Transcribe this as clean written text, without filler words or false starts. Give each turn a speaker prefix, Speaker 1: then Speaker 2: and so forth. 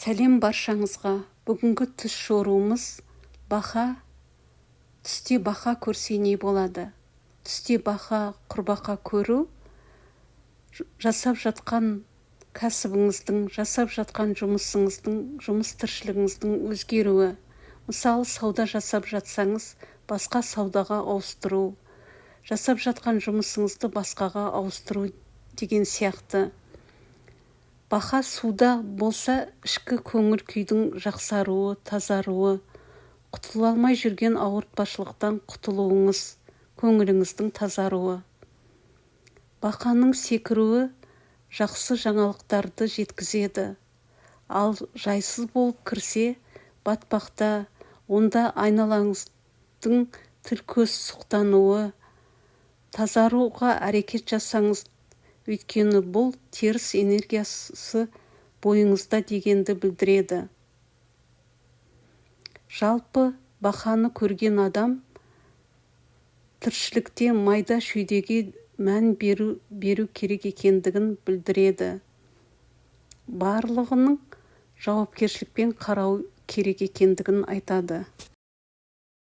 Speaker 1: Сәлем баршаңызға. Бүгінгі түс шоруымыз баха. Түсте баха көрсе не болады? Түсте баха, құрбақа көру жасап жатқан кәсібіңіздің, жасап жатқан жұмысыңыздың, жұмыс тіршілігіңіздің өзгеруі. Мысалы, сауда жасап жатсаңыз, басқа саудаға ауыстыру, жасап жатқан жұмысыңызды басқаға ауыстыру деген сияқты. Баха суда болса, ішкі көңіл күйдің жақсаруы, тазаруы, құтыла алмай жүрген ауыртпашылықтан құтылуыңыз, көңіліңіздің тазаруы. Бақаның секіруі жақсы жаңалықтарды жеткізеді. Ал жайсыз болып кірсе, батпақта, онда айналаңыздың тіл-көз сұқтануы, тазаруға әрекет жасаңыз, өйткені бұл теріс энергиясы бойыңызда дегенді білдіреді. Жалпы бақаны көрген адам тіршілікте майда шүйдеге мән беру керек екендігін білдіреді. Барлығының жауапкершілікпен қарау керек екендігін айтады.